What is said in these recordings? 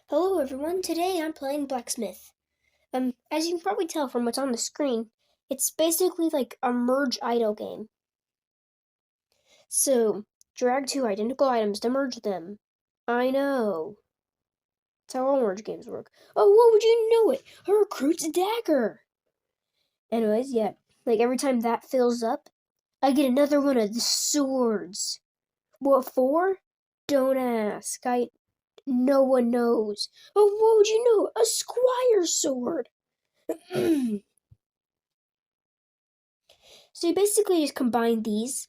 Hello everyone, today I'm playing Blacksmith. As you can probably tell from what's on the screen, it's basically like a merge idle game. So, drag two identical items to merge them. I know. That's how all merge games work. Oh, what would you know it? A recruit's dagger! Anyways, yeah, like every time that fills up, I get another one of the swords. What for? Don't ask. No one knows. Oh, what would you know? A squire's sword! So you basically just combine these.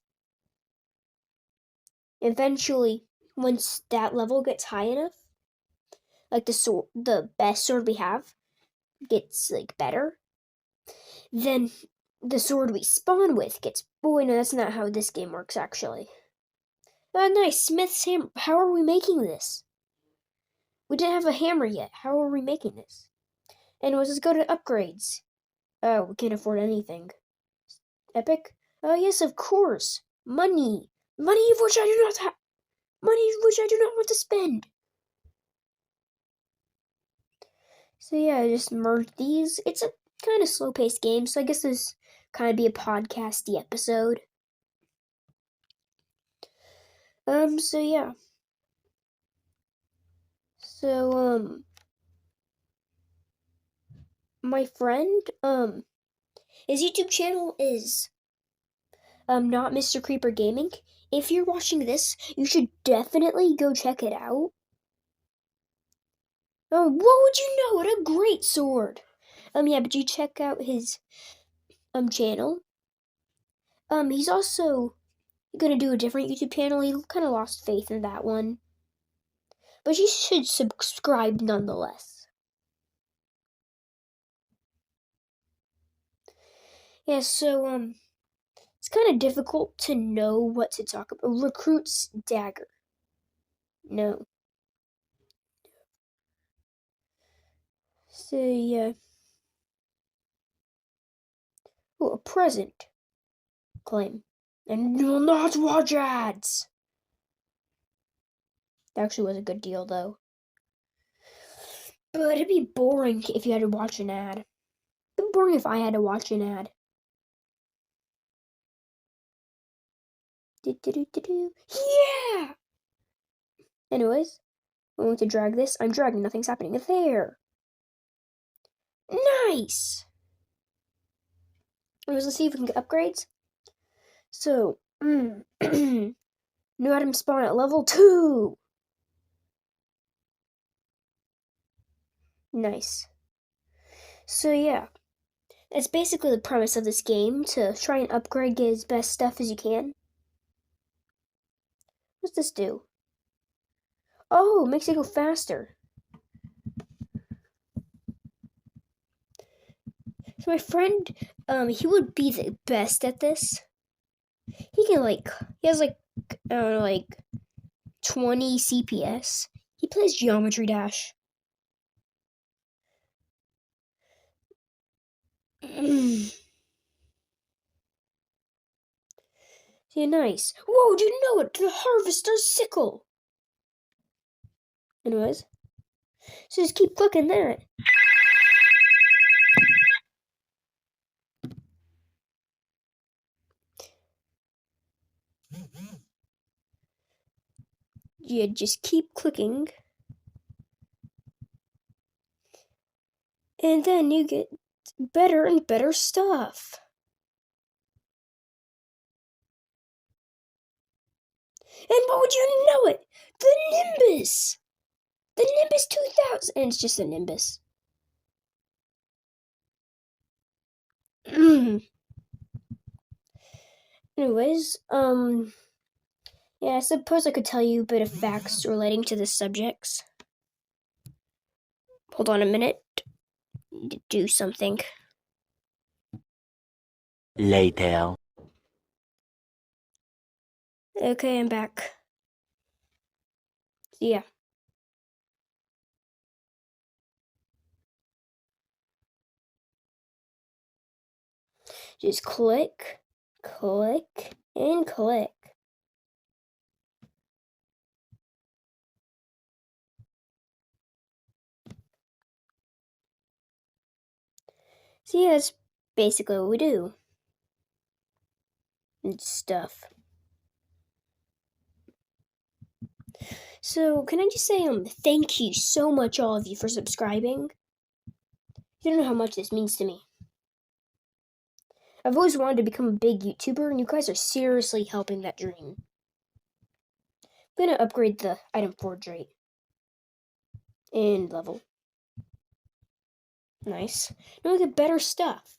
Eventually, once that level gets high enough, like the best sword we have gets like better, then the sword we spawn with gets. Oh, no, that's not how this game works actually. Nice, Smith's hammer. How are we making this? We didn't have a hammer yet. How are we making this? Anyways, let's go to upgrades. Oh, we can't afford anything. Epic? Oh, yes, of course. Money. Money of which I do not have. Money which I do not want to spend. So yeah, I just merged these. It's a kind of slow-paced game, so I guess this kind of be a podcasty episode. So yeah. So, my friend, his YouTube channel is, not Mr. Creeper Gaming. If you're watching this, you should definitely go check it out. Oh, what would you know? What a great sword! Yeah, but you check out his, channel. He's also gonna do a different YouTube channel. He kind of lost faith in that one. But you should subscribe nonetheless. Yeah, so, it's kind of difficult to know what to talk about. Recruit's dagger. No. So, yeah. Oh, a present. Claim. And do not watch ads! That actually was a good deal, though. But it'd be boring if you had to watch an ad. It'd be boring if I had to watch an ad. Yeah! Anyways, I want to drag this. I'm dragging. Nothing's happening there. Nice! Anyways, let's see if we can get upgrades. So, new item spawn at level 2! Nice. So yeah, that's basically the premise of this game, to try and upgrade, get as best stuff as you can. What's this do? Oh, it makes it go faster. So my friend, he would be the best at this. He has I don't know, like 20 CPS. He plays Geometry Dash. Yeah, nice. Whoa, do you know it? The Harvester's Sickle! Anyways, so just keep clicking that. You just keep clicking. And then you get better and better stuff. And what would you know it? The Nimbus! The Nimbus 2000! And it's just a Nimbus. Anyways, yeah, I suppose I could tell you a bit of facts relating to the subjects. Hold on a minute. Need to do something. Later. Okay, I'm back. Yeah. Just click, click, and click. So yeah, that's basically what we do. And stuff. So can I just say thank you so much all of you for subscribing. You don't know how much this means to me. I've always wanted to become a big YouTuber, and you guys are seriously helping that dream. I'm gonna upgrade the item forge rate. And level. Nice. Now we get better stuff.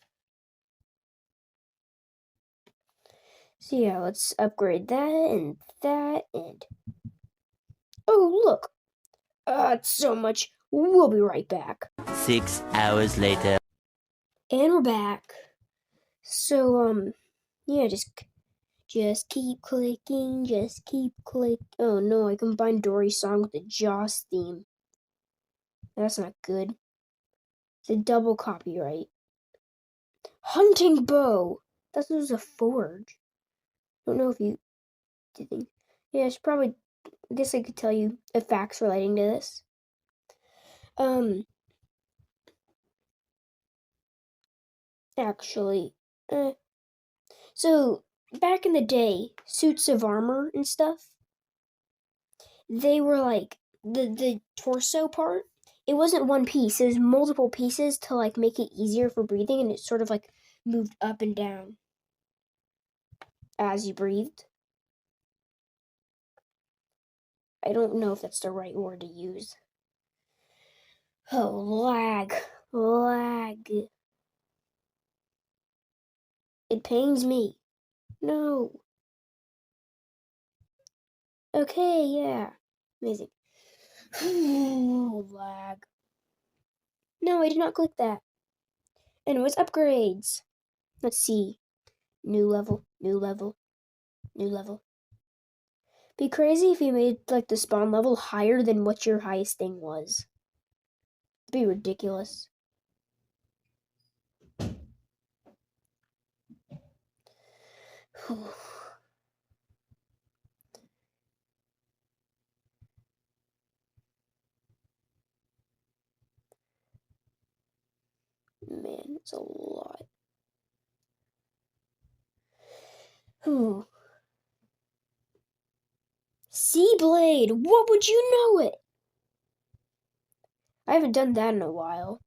So yeah, let's upgrade that, and... Oh, look! It's so much. We'll be right back. 6 hours later. And we're back. So, yeah, just keep clicking, just keep click. Oh no, I combined Dory's song with the Joss theme. That's not good. It's a double copyright. Hunting bow! That was a forge. Don't know if you did. Yeah, it's probably... I guess I could tell you the facts relating to this. Actually, so back in the day, suits of armor and stuff, they were like the torso part. It wasn't one piece. It was multiple pieces to like make it easier for breathing, and it sort of like moved up and down as you breathed. I don't know if that's the right word to use. Oh, lag. It pains me. No. Okay, yeah. Amazing. Lag. No, I did not click that. Anyways, upgrades. Let's see. New level. Be crazy if you made like the spawn level higher than what your highest thing was. It'd be ridiculous. Man, it's a lot. Seablade! What would you know it? I haven't done that in a while.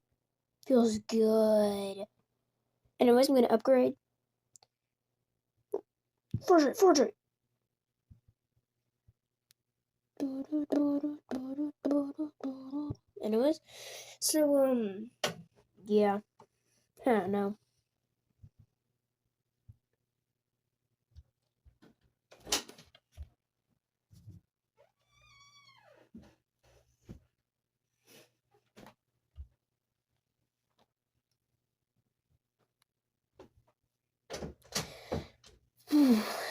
Feels good. Anyways, I'm gonna upgrade. Forge rate. Anyways, so yeah. I don't know.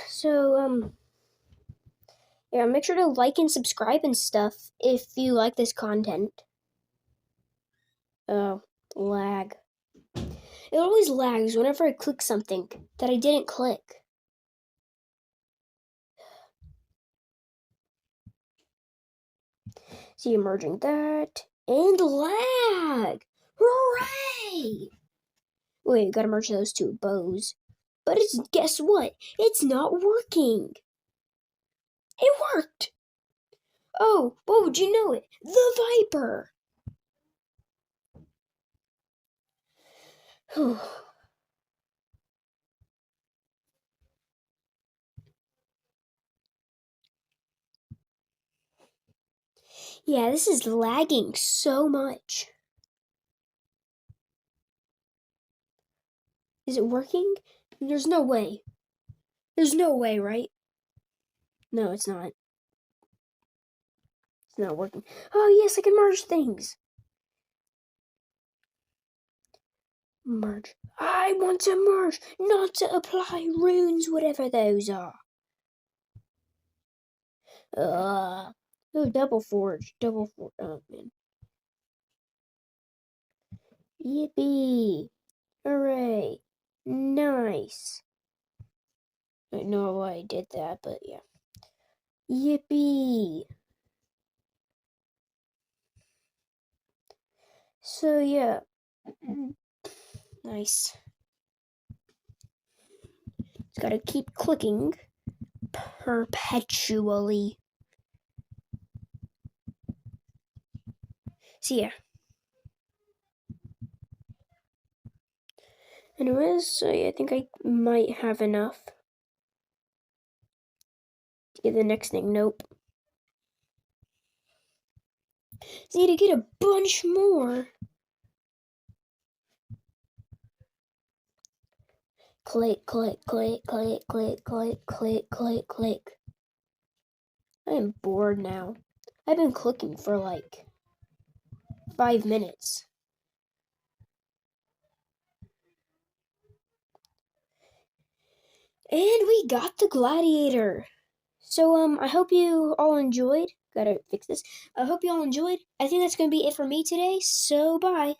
So, yeah, make sure to like and subscribe and stuff if you like this content. Oh, lag. It always lags whenever I click something that I didn't click. See, merging that and lag. Hooray! Wait, gotta merge those two bows. But guess what? It's not working. It worked. Oh, what would you know it? The Viper. Yeah, this is lagging so much. Is it working? There's no way. There's no way, right? No, it's not. It's not working. Oh, yes, I can merge things. Merge. I want to merge, not to apply runes, whatever those are. Oh, double forge. Oh, man. Yippee. Hooray. Nice. I don't know why I did that, but yeah. Yippee. So, yeah. Nice. Just gotta keep clicking perpetually. So yeah. Anyways, so yeah, I think I might have enough to get the next thing. Nope. So need to get a bunch more. Click, click, click, click, click, click, click, click, click. I am bored now. I've been clicking for like 5 minutes. And we got the gladiator. So I hope you all enjoyed. Gotta fix this. I hope you all enjoyed. I think that's gonna be it for me today. So bye.